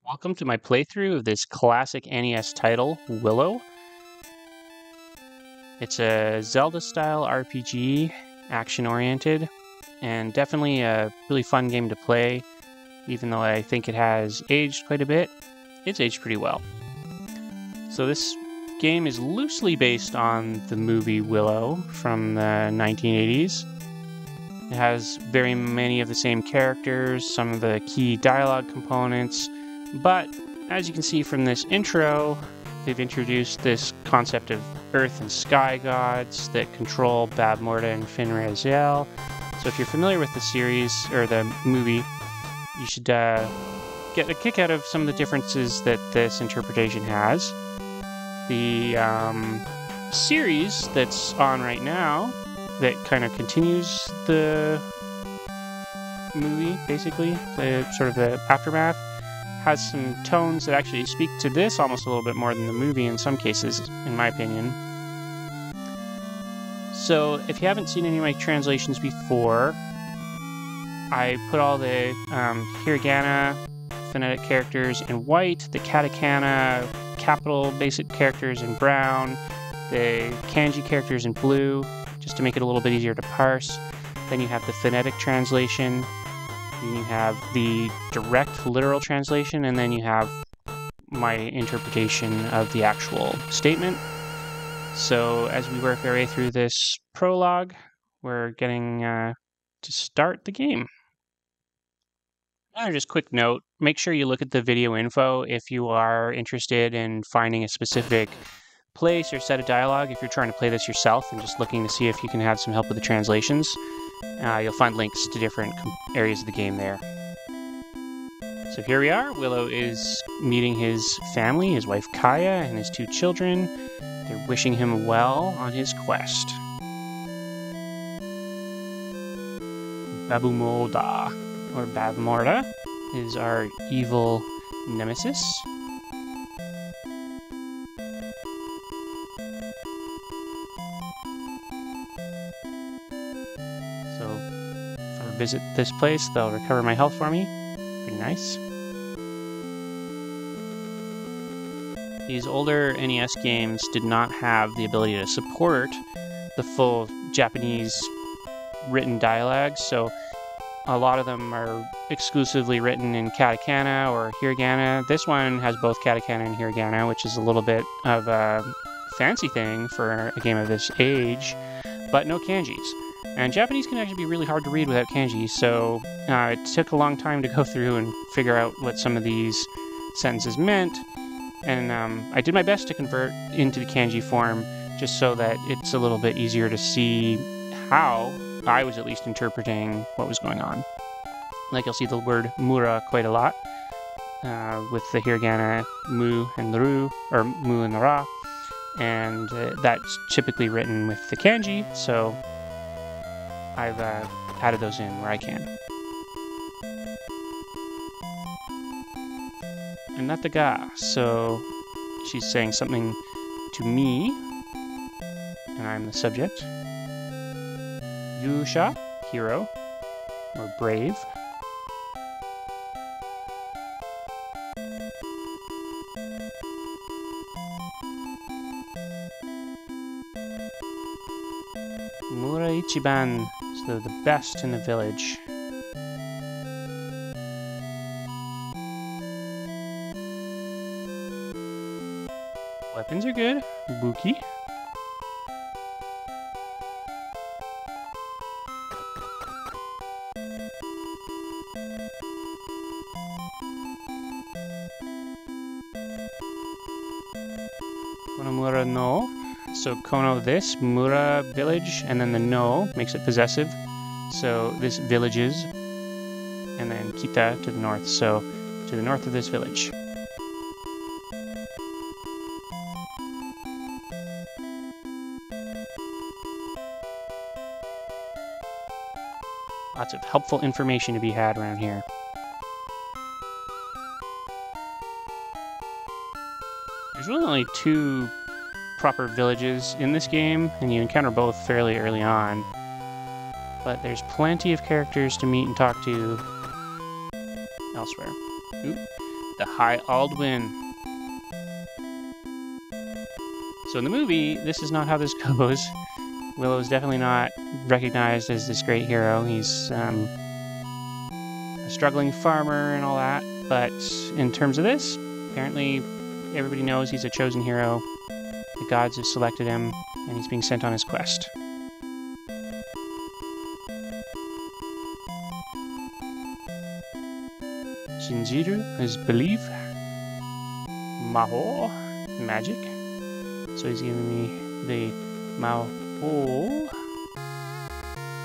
Welcome to my playthrough of this classic NES title, Willow. It's a Zelda-style RPG, action-oriented, and definitely a really fun game to play. Even though I think it has aged quite a bit, it's aged pretty well. So this game is loosely based on the movie Willow from the 1980s. It has very many of the same characters, some of the key dialogue components, but as you can see from this intro, they've introduced this concept of earth and sky gods that control Bab Morda and Finraziel. So if you're familiar with the series, or the movie, you should get a kick out of some of the differences that this interpretation has. The series that's on right now, that kind of continues the movie, basically, sort of the aftermath, has some tones that actually speak to this almost a little bit more than the movie in some cases, in my opinion. So if you haven't seen any of my translations before, I put all the hiragana phonetic characters in white, the katakana capital basic characters in brown, the kanji characters in blue, just to make it a little bit easier to parse. Then you have the phonetic translation, then you have the direct literal translation, and then you have my interpretation of the actual statement. So as we work our way through this prologue, we're getting to start the game. Just quick note, make sure you look at the video info if you are interested in finding a specific place or set of dialogue. If you're trying to play this yourself and just looking to see if you can have some help with the translations, you'll find links to different areas of the game there. So here we are. Willow is meeting his family, his wife Kaya and his two children. They're wishing him well on his quest. Babu Morda, or Bab Morda, is our evil nemesis. So if I visit this place, they'll recover my health for me. Pretty nice. These older NES games did not have the ability to support the full Japanese written dialogue, so a lot of them are exclusively written in katakana or hiragana. This one has both katakana and hiragana, which is a little bit of a fancy thing for a game of this age, but no kanjis. And Japanese can actually be really hard to read without kanji, so it took a long time to go through and figure out what some of these sentences meant. And I did my best to convert into the kanji form just so that it's a little bit easier to see how I was at least interpreting what was going on. Like, you'll see the word mura quite a lot with the hiragana mu and the ru, or mu and the ra, and that's typically written with the kanji, so I've added those in where I can. And not the ga, so she's saying something to me, and I'm the subject. Yusha, hero, or brave. Mura Ichiban, so the best in the village. Weapons are good. Buki. Konomura no. So Kono this, Mura village, and then the no makes it possessive. So this villages, and then Kita to the north. So to the north of this village. Lots of helpful information to be had around here. There's really only two proper villages in this game, and you encounter both fairly early on. But there's plenty of characters to meet and talk to elsewhere. Oop. the High Aldwin. So in the movie, this is not how this goes. Willow is definitely not recognized as this great hero. He's a struggling farmer and all that. But in terms of this, apparently everybody knows he's a chosen hero. The gods have selected him, and he's being sent on his quest. Shinjiru is believe. Maho, magic. So he's giving me the Maho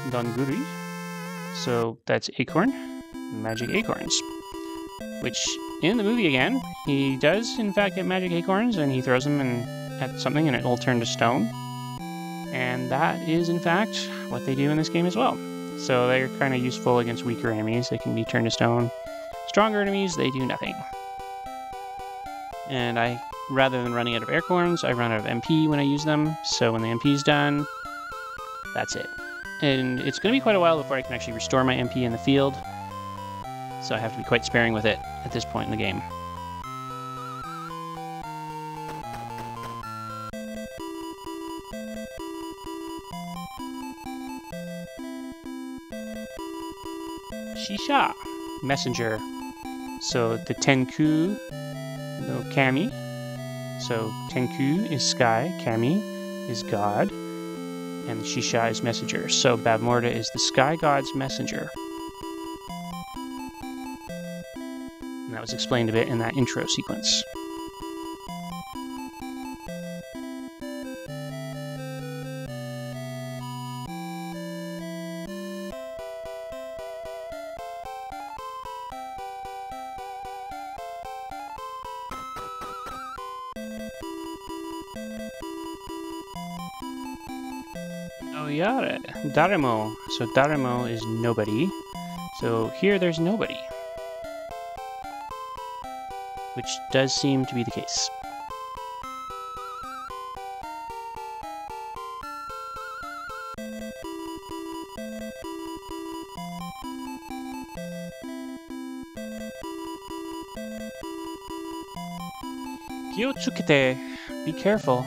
Donguri. So that's acorn, magic acorns. Which, in the movie again, he does in fact get magic acorns, and he throws them at something and it will turn to stone. And that is in fact what they do in this game as well. So they're kind of useful against weaker enemies. They can be turned to stone. Stronger enemies, they do nothing. And rather than running out of acorns, I run out of MP when I use them. So when the MP's done, that's it. And it's going to be quite a while before I can actually restore my MP in the field. So I have to be quite sparing with it at this point in the game. Shisha, messenger. So the Tenku no Kami. So Tenku is sky, Kami is god, and Shisha is messenger. So Bavmorda is the sky god's messenger. And that was explained a bit in that intro sequence. Oyare, Daremo. So Daremo is nobody. So here there's nobody. Which does seem to be the case. Kyotsukete, be careful.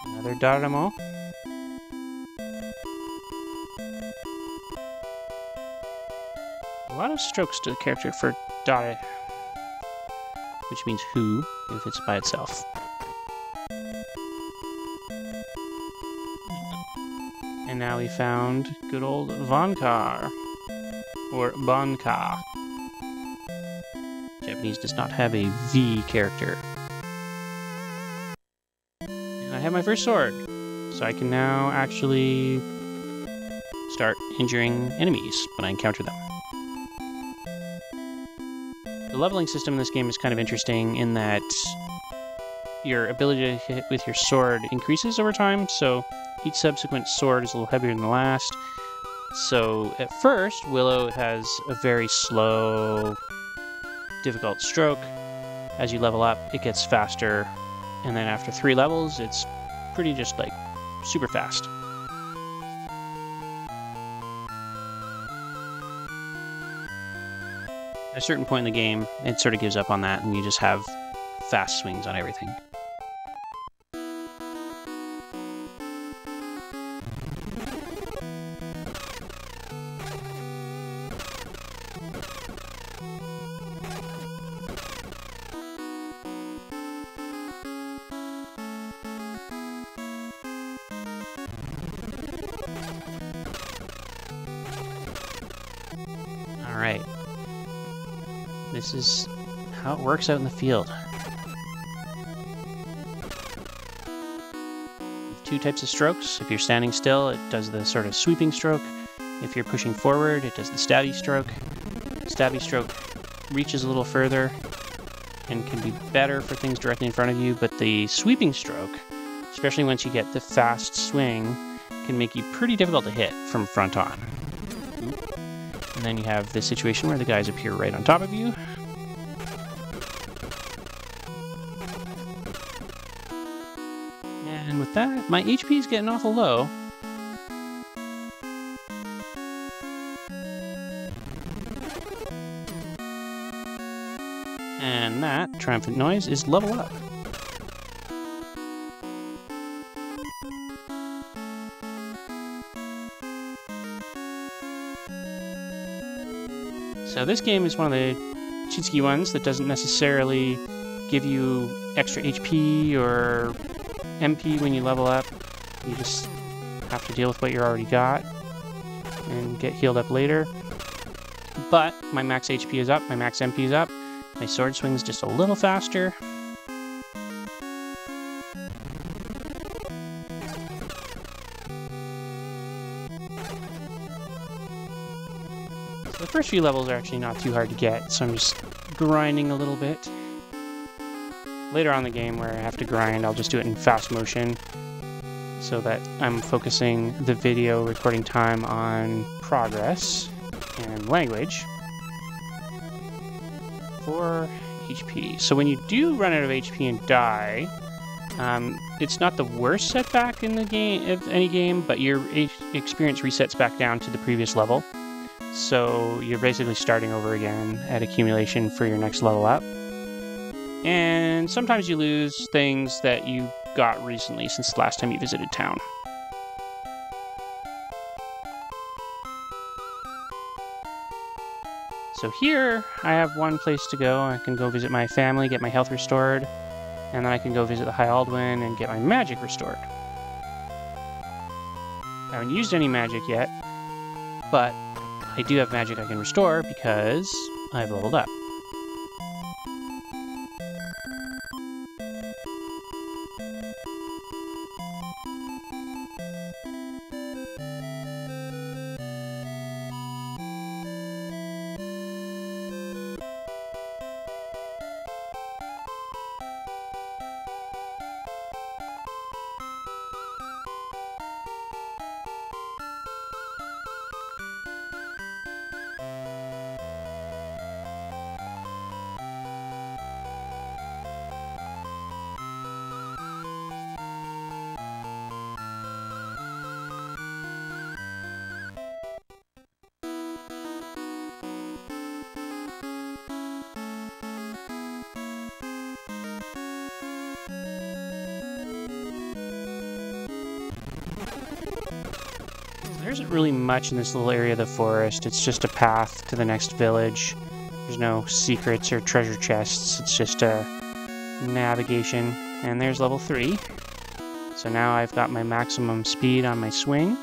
Another Daremo. A lot of strokes to the character for Dare, which means who if it's by itself. And now we found good old Vonkar, or Bonka. Japanese does not have a V character. And I have my first sword, so I can now actually start injuring enemies when I encounter them. The leveling system in this game is kind of interesting in that your ability to hit with your sword increases over time, so each subsequent sword is a little heavier than the last. So at first, Willow has a very slow, difficult stroke. As you level up, it gets faster, and then after 3 levels, it's pretty just like super fast. At a certain point in the game, it sort of gives up on that, and you just have fast swings on everything. Alright. This is how it works out in the field. Two types of strokes. If you're standing still, it does the sort of sweeping stroke. If you're pushing forward, it does the stabby stroke. Stabby stroke reaches a little further and can be better for things directly in front of you, but the sweeping stroke, especially once you get the fast swing, can make you pretty difficult to hit from front on. And then you have this situation where the guys appear right on top of you. with that, my HP is getting awful low. And that triumphant noise is level up. So this game is one of the cheatsky ones that doesn't necessarily give you extra HP or MP when you level up. You just have to deal with what you already got and get healed up later. But my max HP is up, my max MP is up, my sword swing's just a little faster. So the first few levels are actually not too hard to get, so I'm just grinding a little bit. Later on in the game where I have to grind, I'll just do it in fast motion so that I'm focusing the video recording time on progress and language. 4 HP. So when you do run out of HP and die, it's not the worst setback in the game, of any game, but your experience resets back down to the previous level. So you're basically starting over again at accumulation for your next level up. And sometimes you lose things that you got recently since the last time you visited town. So here, I have one place to go. I can go visit my family, get my health restored, and then I can go visit the High Aldwin and get my magic restored. I haven't used any magic yet, but I do have magic I can restore because I've leveled up. There isn't really much in this little area of the forest. It's just a path to the next village. There's no secrets or treasure chests. It's just a navigation. And there's level 3. So now I've got my maximum speed on my swing.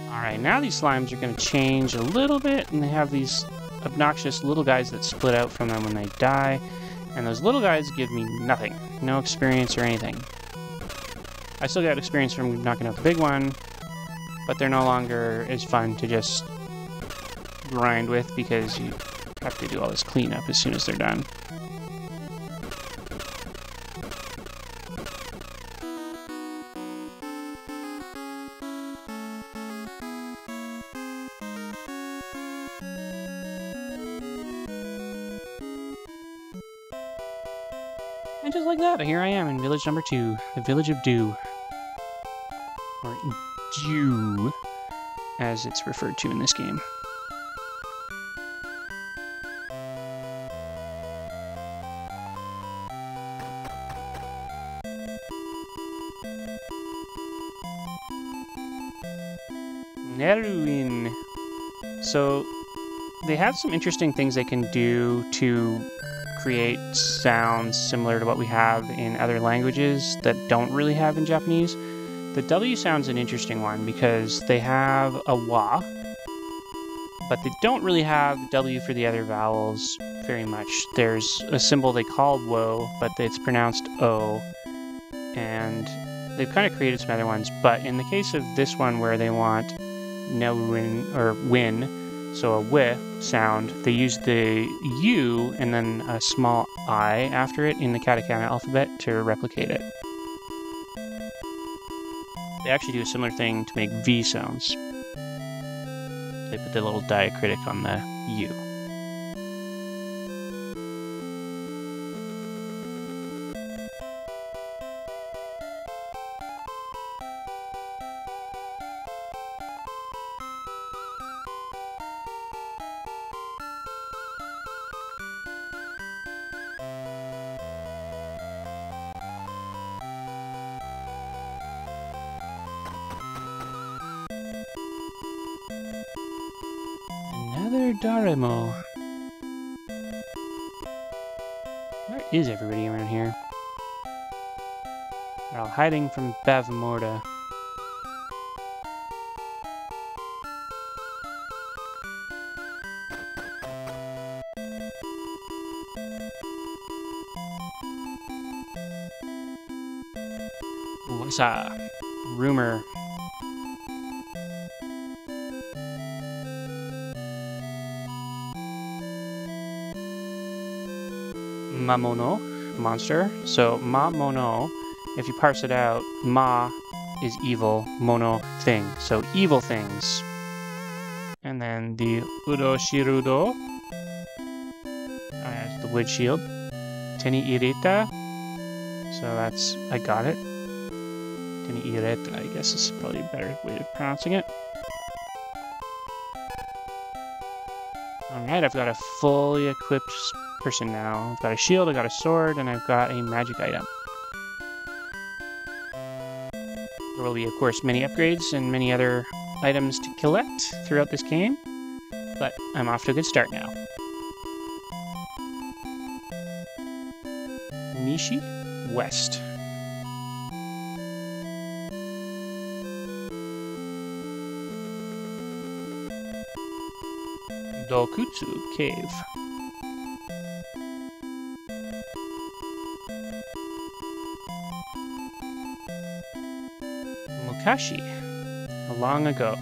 Alright, now these slimes are going to change a little bit, and they have these obnoxious little guys that split out from them when they die, and those little guys give me nothing. No experience or anything. I still got experience from knocking out the big one, but they're no longer as fun to just grind with because you have to do all this cleanup as soon as they're done. And just like that, here I am in village number 2, the village of Dew. Or Dew, as it's referred to in this game. Neruin. So they have some interesting things they can do to create sounds similar to what we have in other languages that don't really have in Japanese. The W sound's an interesting one because they have a wa, but they don't really have W for the other vowels very much. There's a symbol they call wo, but it's pronounced o, and they've kind of created some other ones. But in the case of this one where they want no-win or win, so a wi sound, they use the U and then a small I after it in the katakana alphabet to replicate it. They actually do a similar thing to make V sounds. They put the little diacritic on the U. Another Daremo. Where is everybody around here? They're all hiding from Bavmorda. What's up? Rumor. Mamono, monster. So Mamono, if you parse it out, Ma is evil, Mono, thing. So evil things. And then the Uroshirudo, the wood shield. Teni Irita, so that's, I got it. Teni Irita, I guess is probably a better way of pronouncing it. Alright, I've got a fully equipped person now. I've got a shield, I've got a sword, and I've got a magic item. There will be, of course, many upgrades and many other items to collect throughout this game, but I'm off to a good start now. Nishi West. Dokutsu Cave. Mukashi. Long ago.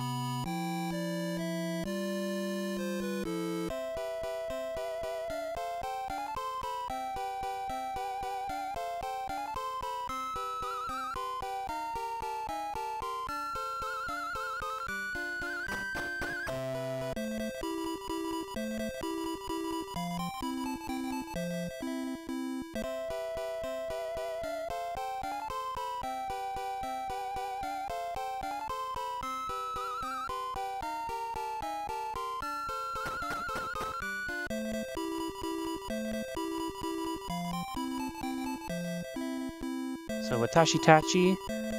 So Watashi Tachi,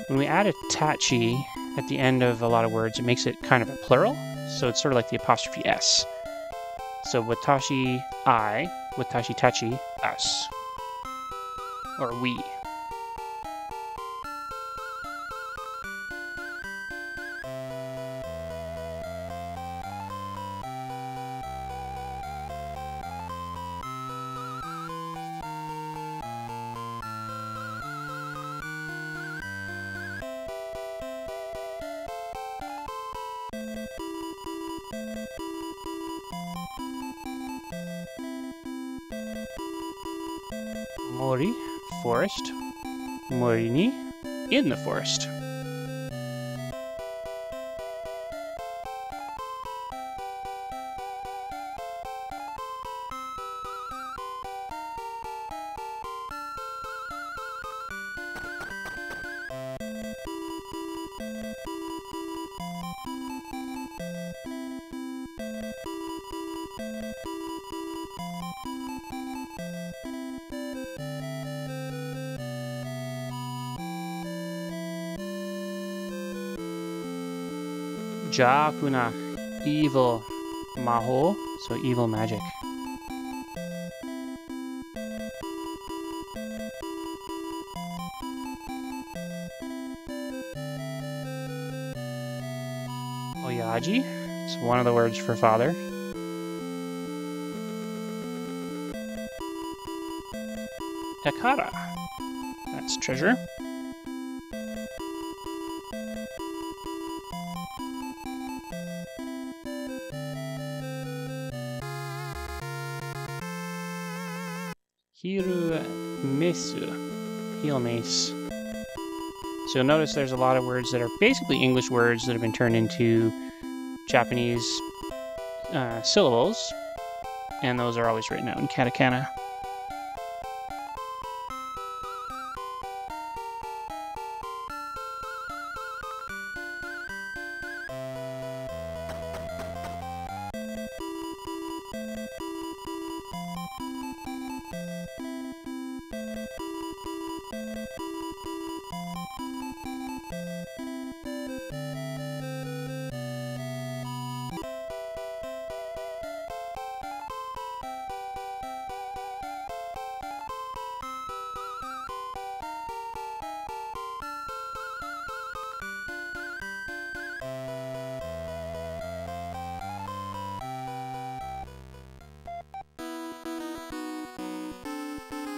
when we add a tachi at the end of a lot of words, it makes it kind of a plural. So it's sort of like the apostrophe S. So Watashi I, Watashi Tachi, us. Or we. Mori, forest. Morini, in the forest. Jakuna, evil maho, so evil magic. Oyaji, it's one of the words for father. Takara, that's treasure. Hiru mesu, heel mace. So you'll notice there's a lot of words that are basically English words that have been turned into Japanese syllables, and those are always written out in katakana.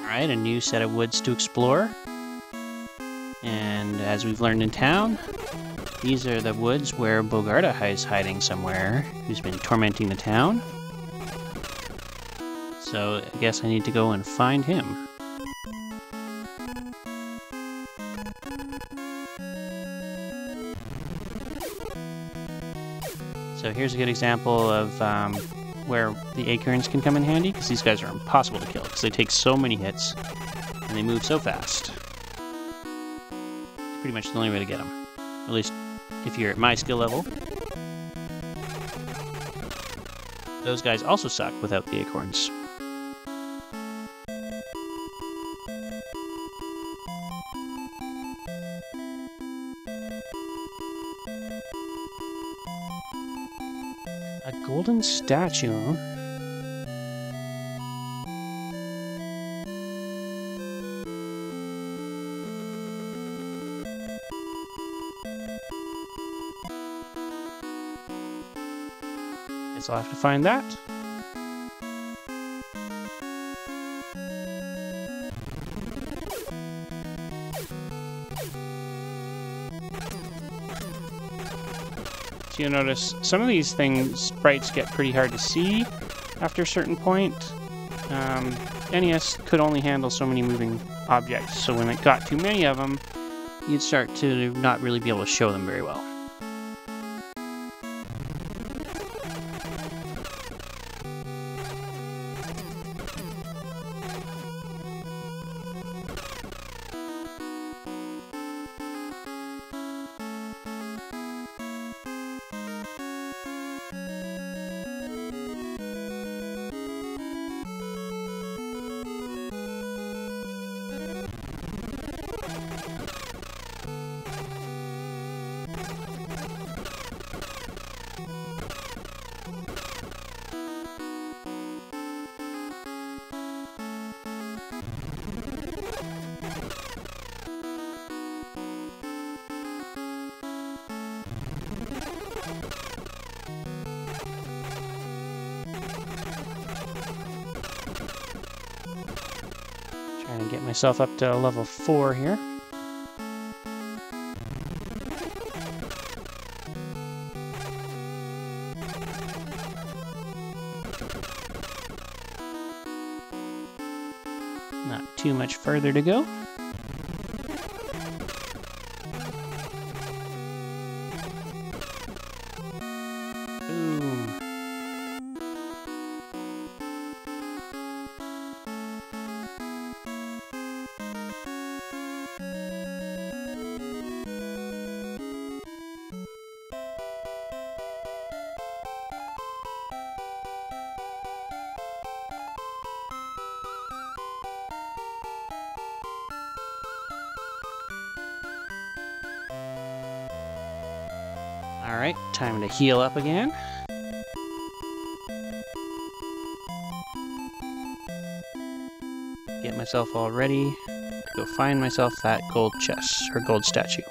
Alright, a new set of woods to explore. And as we've learned in town, these are the woods where Bogarda is hiding somewhere, who's been tormenting the town. So I guess I need to go and find him. So here's a good example of where the acorns can come in handy, because these guys are impossible to kill, because they take so many hits, and they move so fast. It's pretty much the only way to get them. At least, if you're at my skill level. Those guys also suck without the acorns. A golden statue? Guess I'll have to find that. So you'll notice some of these things, sprites get pretty hard to see after a certain point. NES could only handle so many moving objects, so when it got too many of them, you'd start to not really be able to show them very well. Trying to get myself up to level 4 here. Not too much further to go. Boom. Alright, time to heal up again. Get myself all ready to go find myself that gold chest, or gold statue.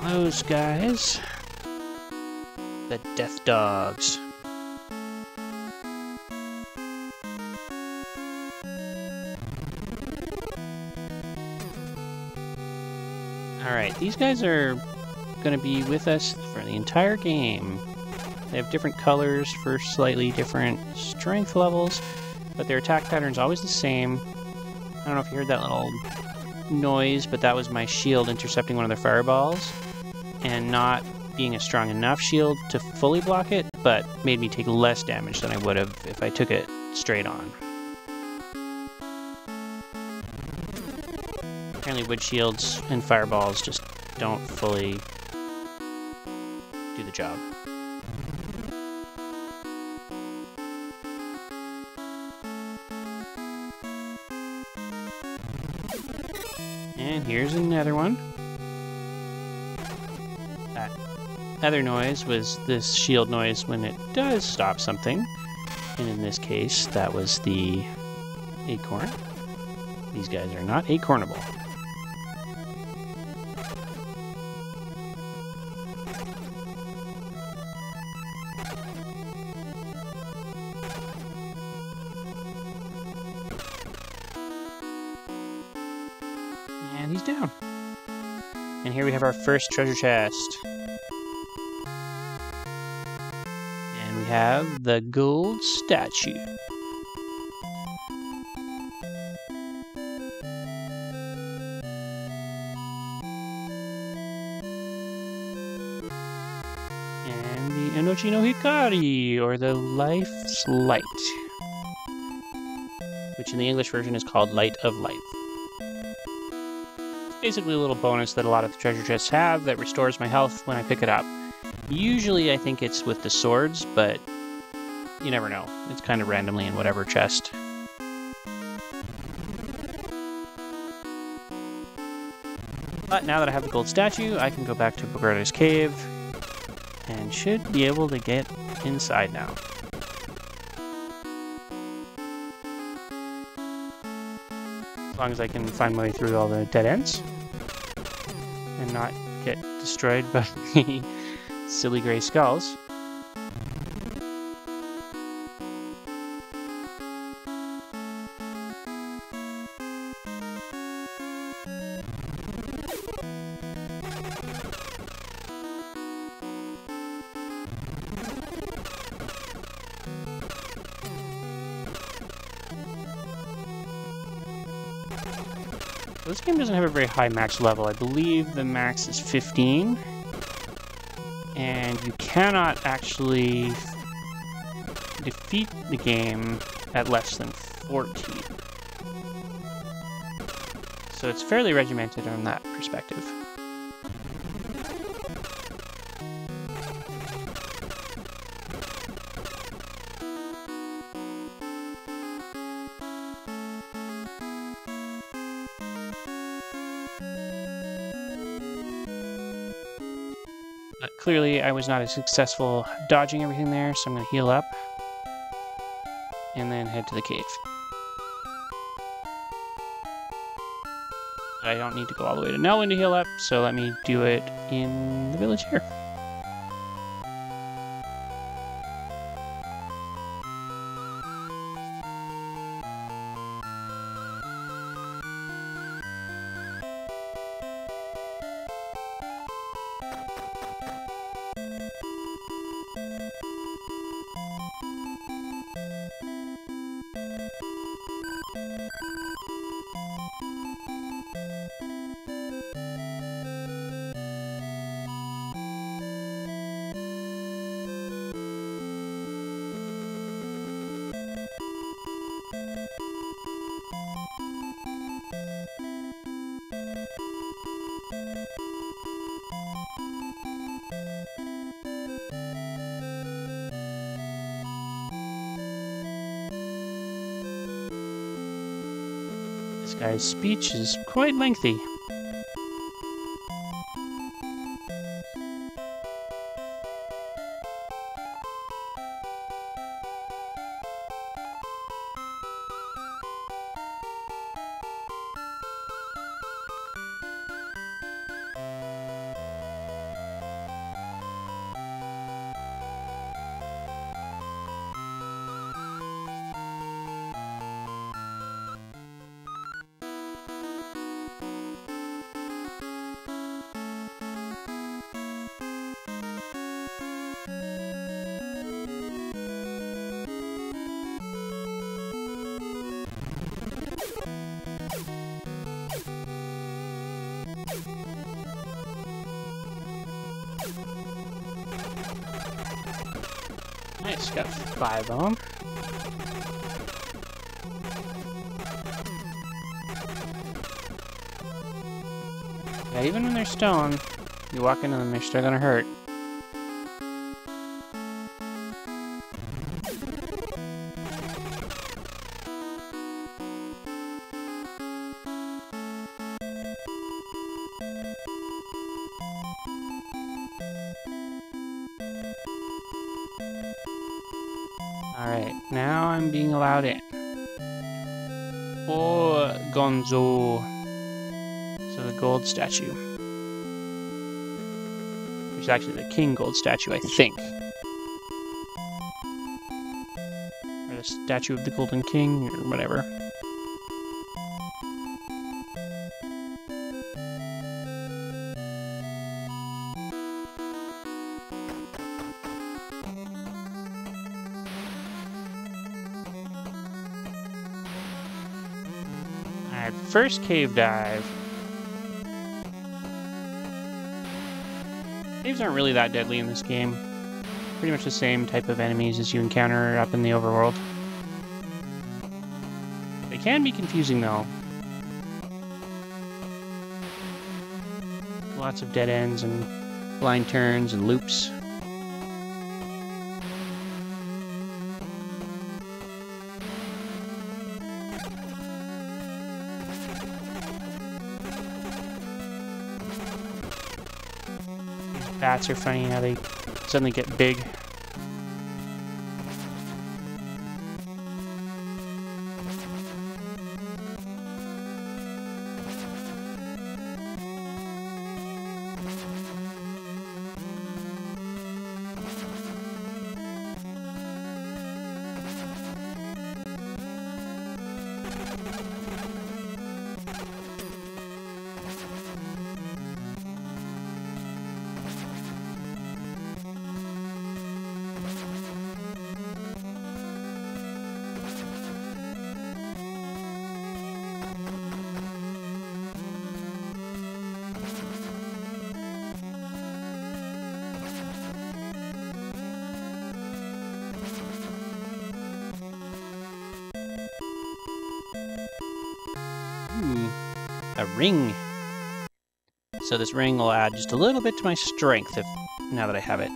Those guys, the death dogs. Alright, these guys are going to be with us for the entire game. They have different colors for slightly different strength levels, but their attack pattern's always the same. I don't know if you heard that little noise, but that was my shield intercepting one of their fireballs and not being a strong enough shield to fully block it, but made me take less damage than I would have if I took it straight on. Apparently wood shields and fireballs just don't fully do the job. And here's another one. That other noise was this shield noise when it does stop something. And in this case, that was the acorn. These guys are not acornable. And he's down. And here we have our first treasure chest. And we have the gold statue. And the Enochi no Hikari, or the Life's Light, which in the English version is called Light of Life. Basically a little bonus that a lot of the treasure chests have that restores my health when I pick it up. Usually I think it's with the swords, but you never know. It's kind of randomly in whatever chest. But now that I have the gold statue, I can go back to Bogarta's cave and should be able to get inside now. As long as I can find my way through all the dead ends and not get destroyed by the silly gray skulls. This game doesn't have a very high max level. I believe the max is 15. and you cannot actually defeat the game at less than 14. So it's fairly regimented from that perspective. But clearly I was not as successful dodging everything there, so I'm going to heal up and then head to the cave. I don't need to go all the way to Nelwyn to heal up, so let me do it in the village here. This guy's speech is quite lengthy. Nice, got 5 of them. Yeah, even when they're stone, you walk into them, they're still gonna hurt. Alright, now I'm being allowed in. Oh, Gonzo. So the gold statue. Which is actually the king gold statue, I think. Or the statue of the golden king, or whatever. Alright, first cave dive. Caves aren't really that deadly in this game. Pretty much the same type of enemies as you encounter up in the overworld. They can be confusing though. Lots of dead ends and blind turns and loops. Bats are funny how they suddenly get big. a ring. So this ring will add just a little bit to my strength now that I have it.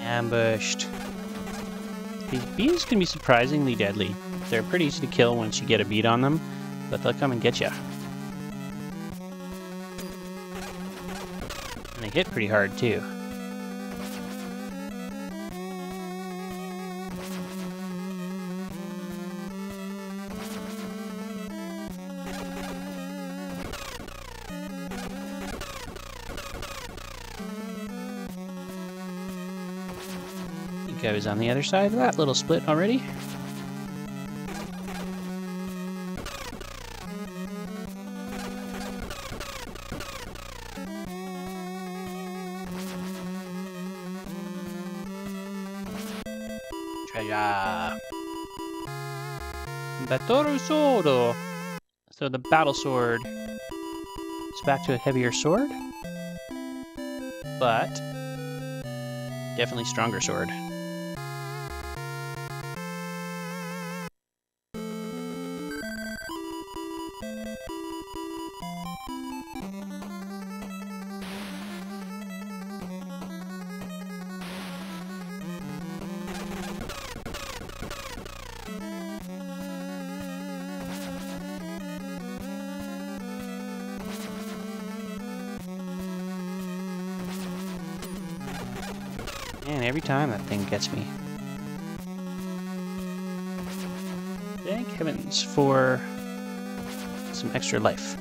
Ambushed. These bees can be surprisingly deadly. They're pretty easy to kill once you get a beat on them, but they'll come and get you. And they hit pretty hard too. I was on the other side of that little split already. Treasure! Batoro Sword! So the battle sword is back to a heavier sword, but definitely stronger sword. Man, every time that thing gets me. Thank heavens for some extra life.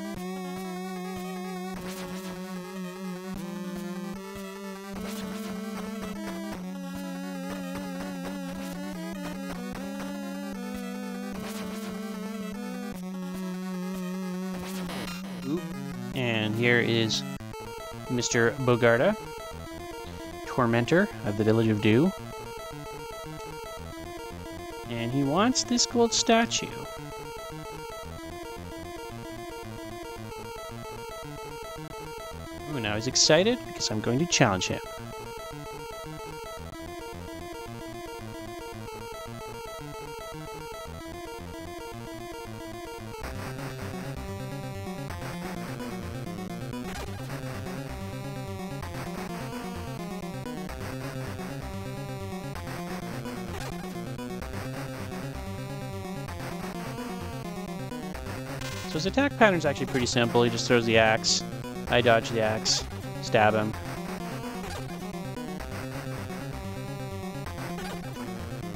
Oop. And here is Mr. Bogarda, Tormentor of the Village of Dew. And he wants this gold statue. Ooh, now he's excited because I'm going to challenge him. So his attack pattern is actually pretty simple. He just throws the axe. I dodge the axe, stab him.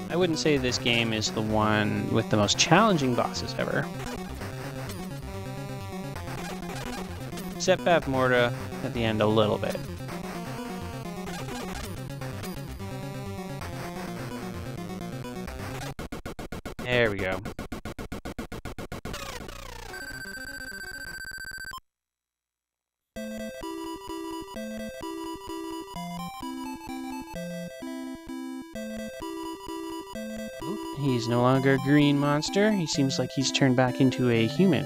I wouldn't say this game is the one with the most challenging bosses ever. Except Bavmorda at the end a little bit. There we go. He's no longer a green monster. He seems like he's turned back into a human.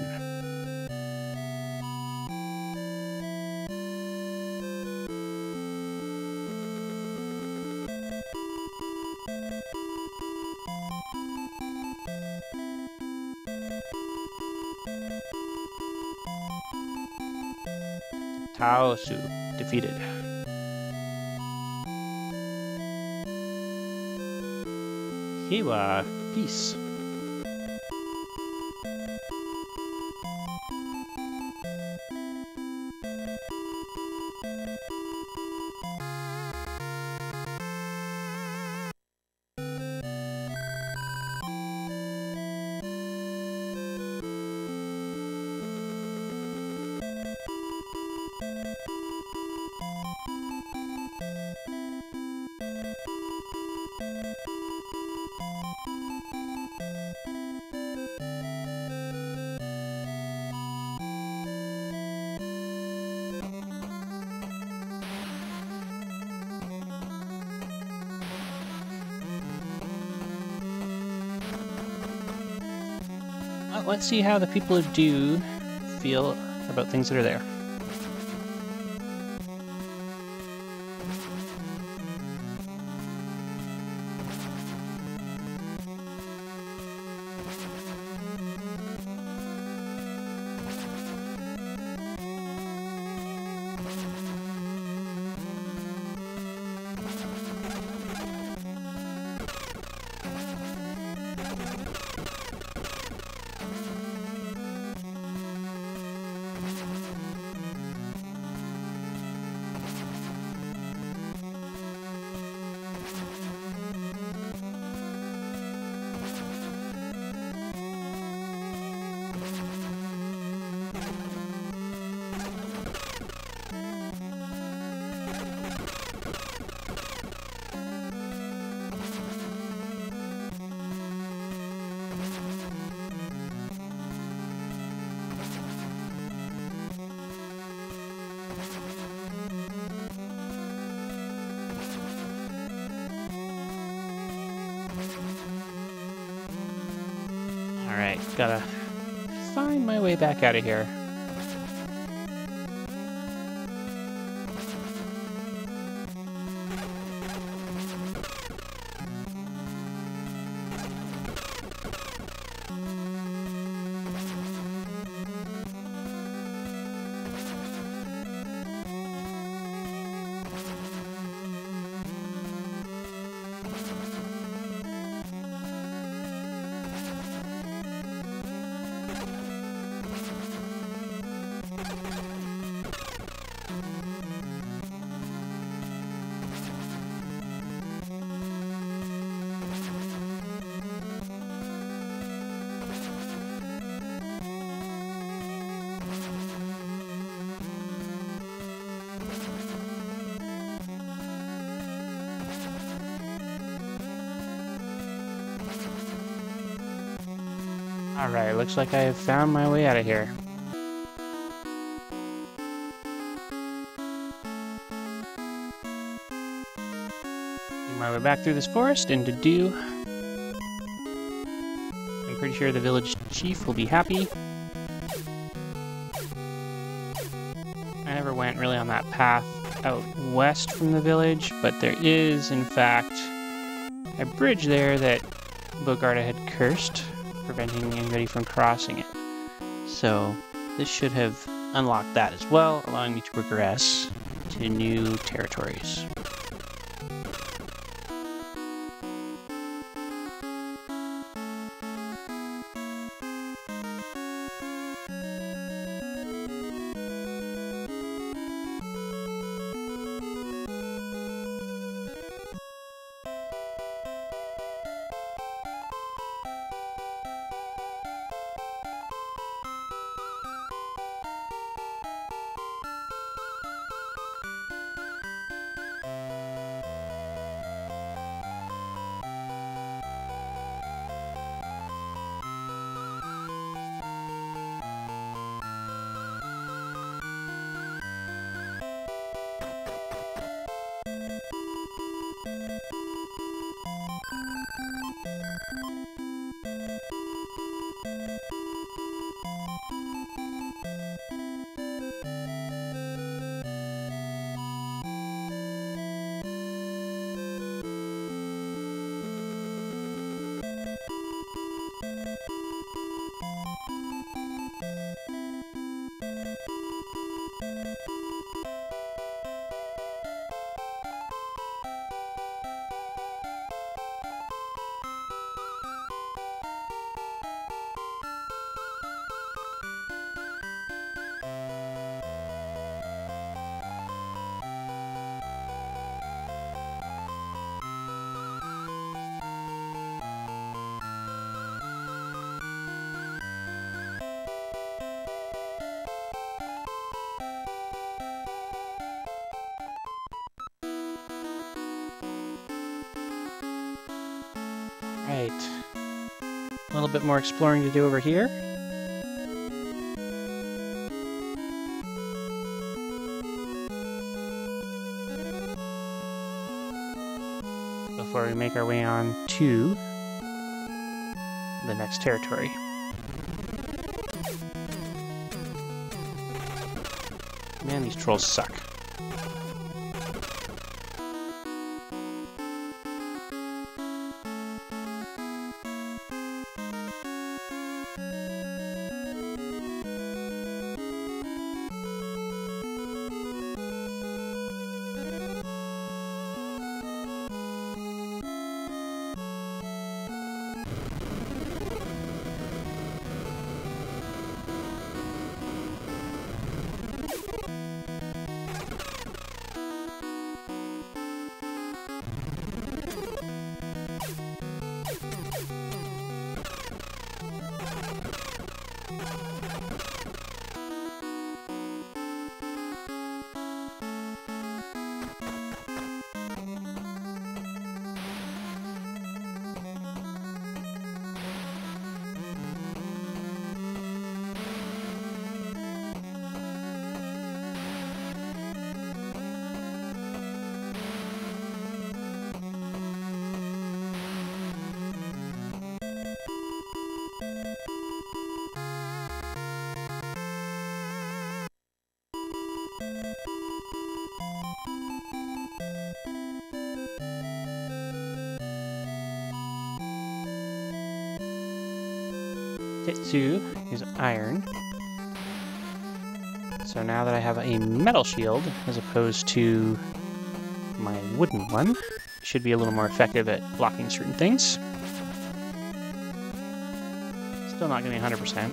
Taosu defeated. Hiwa, peace. Well, let's see how the people of Do feel about things that are there. Alright, gotta find my way back out of here. Alright, looks like I have found my way out of here. Making my way back through this forest into Do. I'm pretty sure the village chief will be happy. I never went really on that path out west from the village, but there is, in fact, a bridge there that Bogarda had cursed, preventing anybody from crossing it. So this should have unlocked that as well, allowing me to progress to new territories. Right. A little bit more exploring to do over here. Before we make our way on to the next territory. Man, these trolls suck. Tetsu is iron. So now that I have a metal shield, as opposed to my wooden one, I should be a little more effective at blocking certain things. Still not going to be 100%.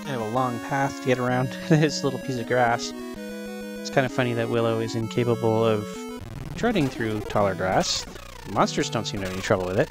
Kind of a long path to get around this little piece of grass. It's kind of funny that Willow is incapable of treading through taller grass. Monsters don't seem to have any trouble with it.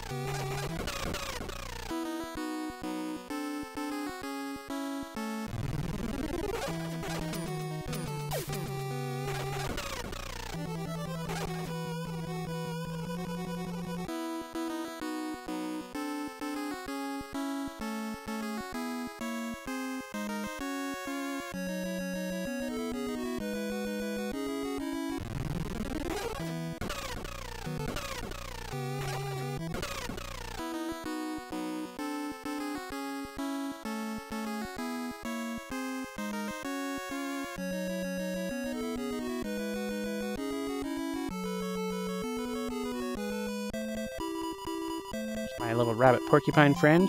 My little rabbit porcupine friend.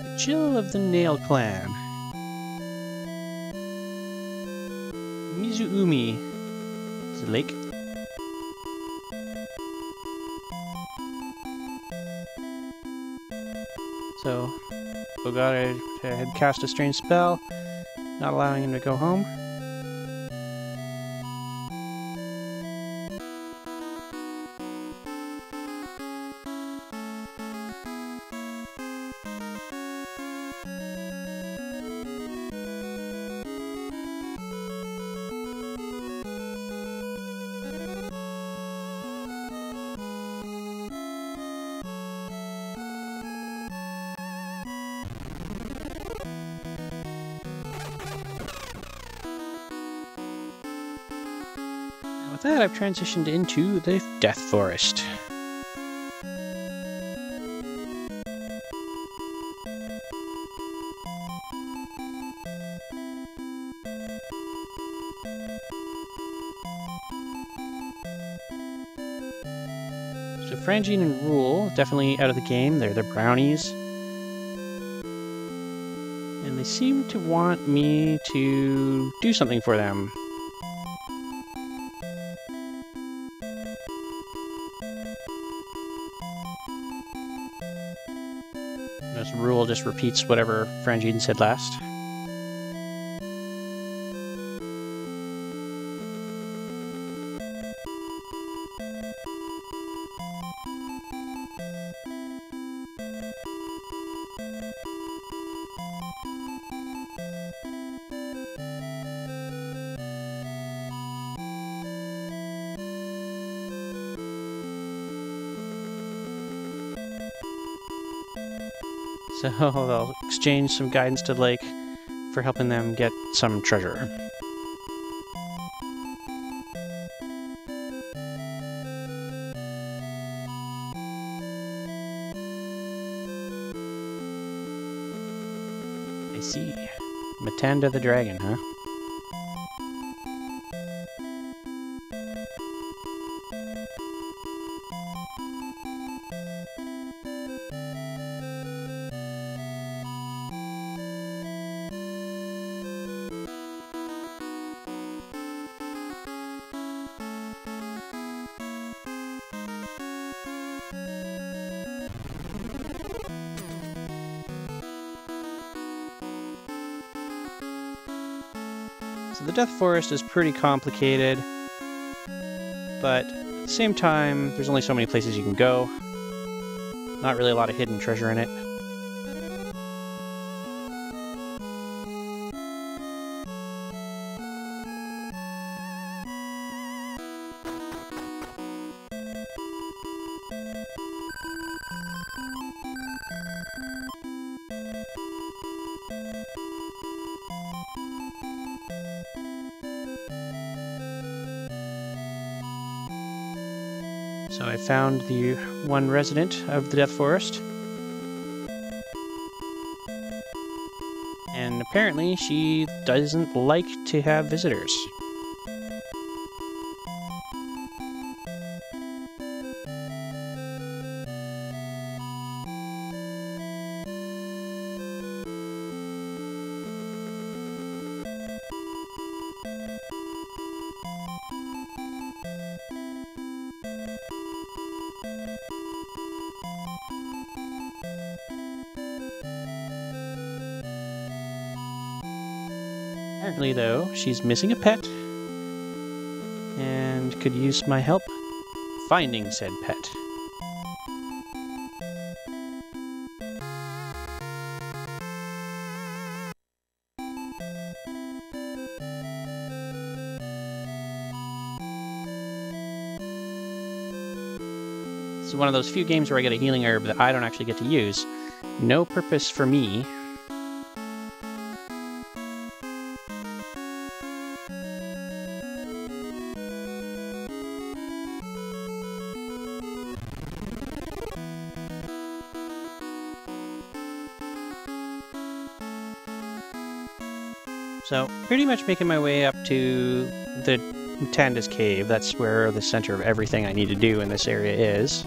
The Jill of the Nail Clan. Mizuumi is a lake. So, Bogata had cast a strange spell, not allowing him to go home. With that, I've transitioned into the Death Forest. So Frangine and Rule, definitely out of the game. They're brownies. And they seem to want me to do something for them. This Rule just repeats whatever Frangine said last. So they'll exchange some guidance to the lake for helping them get some treasure. I see. Matanda the dragon, huh? So the Death Forest is pretty complicated, but at the same time, there's only so many places you can go. Not really a lot of hidden treasure in it. So I found the one resident of the Death Forest. And apparently she doesn't like to have visitors. Apparently, though, she's missing a pet and could use my help finding said pet. This is one of those few games where I get a healing herb that I don't actually get to use. No purpose for me. So, pretty much making my way up to the Tanda's Cave. That's where the center of everything I need to do in this area is.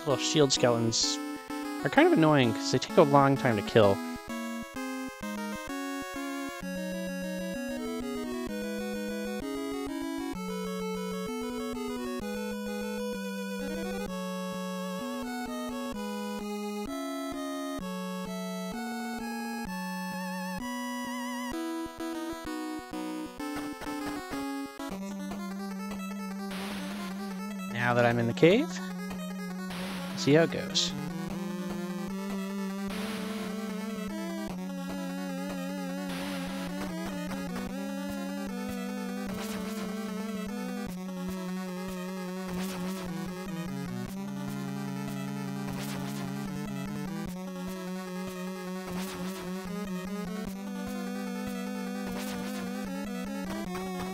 Little shield skeletons are kind of annoying because they take a long time to kill. Now that I'm in the cave, see how it goes.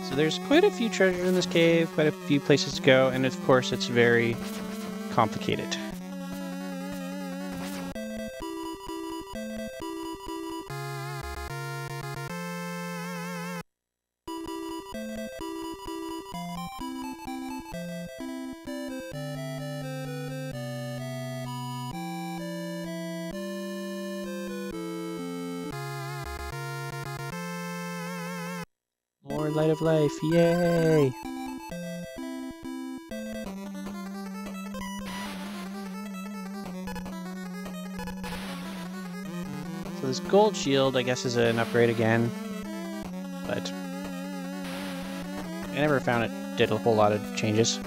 So there's quite a few treasures in this cave, quite a few places to go, and of course it's very complicated. More light of life, yay! So this gold shield, I guess, is an upgrade again, but I never found it did a whole lot of changes.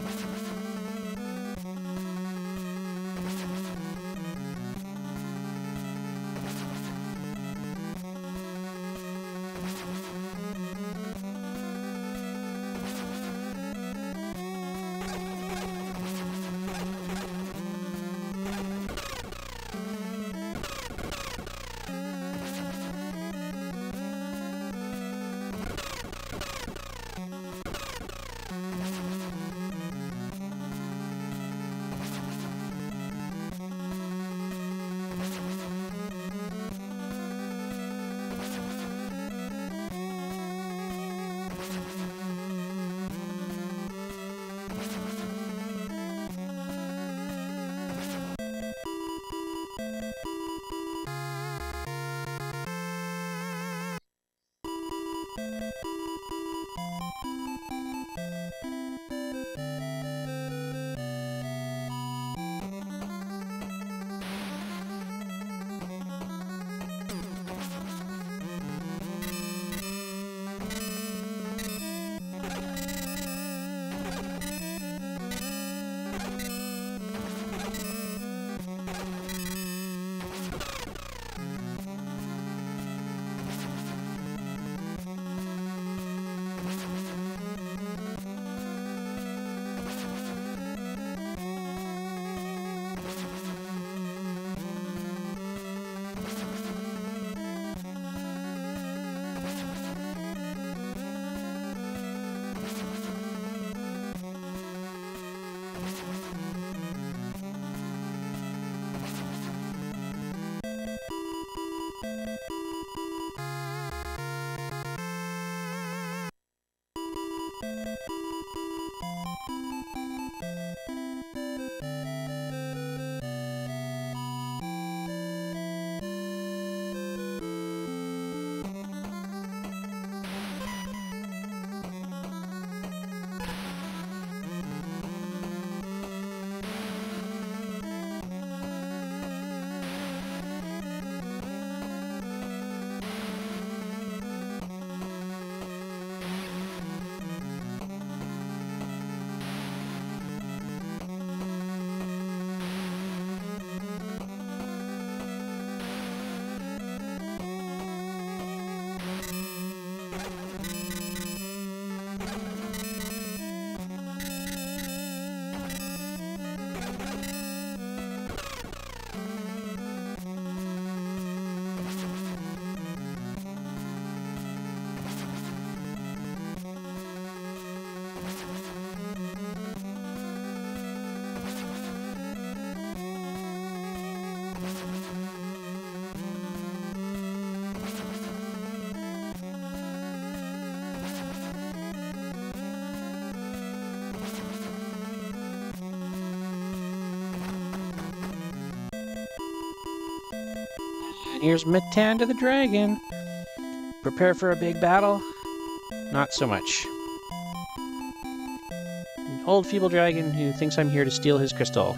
here's Matanda the dragon. Prepare for a big battle? Not so much. An old feeble dragon who thinks I'm here to steal his crystal,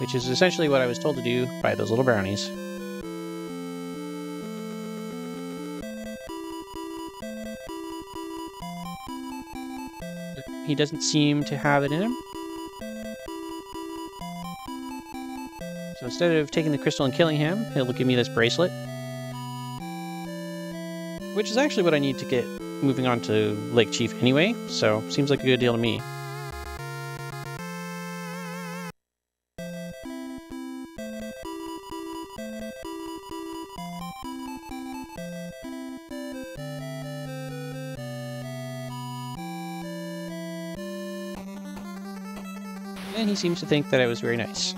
which is essentially what I was told to do by those little brownies. He doesn't seem to have it in him. So instead of taking the crystal and killing him, he'll give me this bracelet. Which is actually what I need to get moving on to Lake Chief anyway, so seems like a good deal to me. And he seems to think that it was very nice.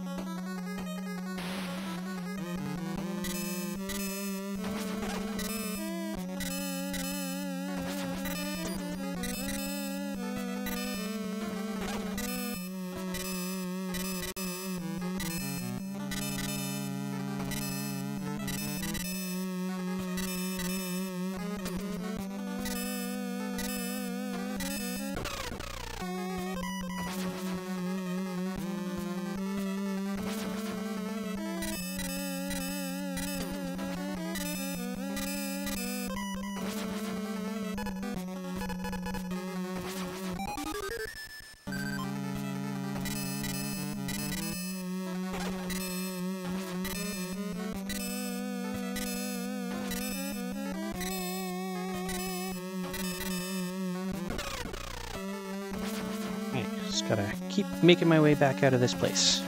Just gotta keep making my way back out of this place.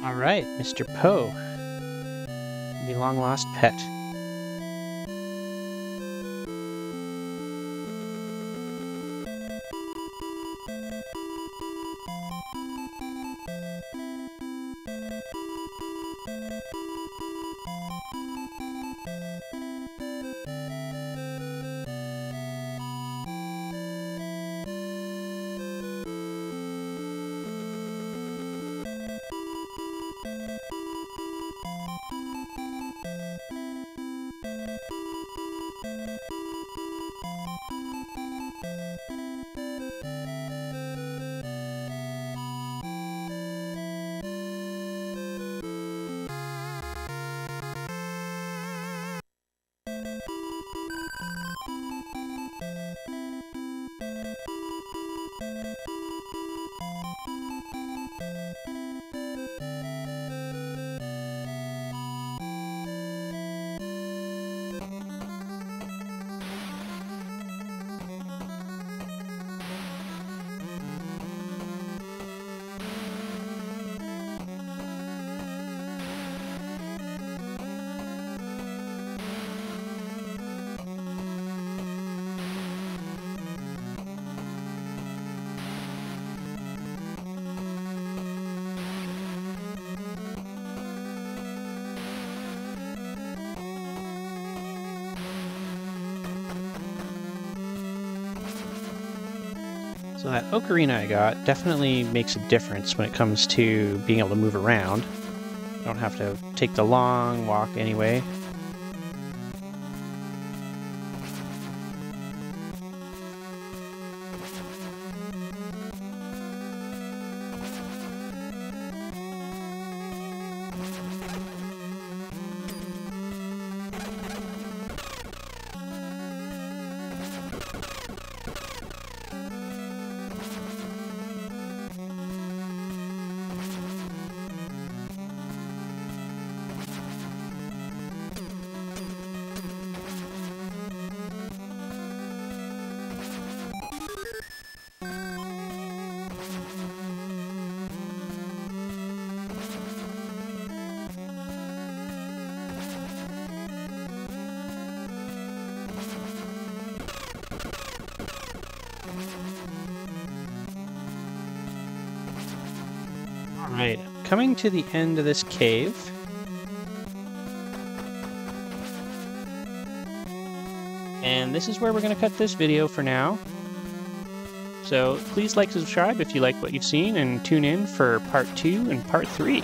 All right, Mr. Poe, the long-lost pet. So that ocarina I got definitely makes a difference when it comes to being able to move around. I don't have to take the long walk anyway. Alright, coming to the end of this cave. And this is where we're going to cut this video for now. So please like and subscribe if you like what you've seen, and tune in for part 2 and part 3.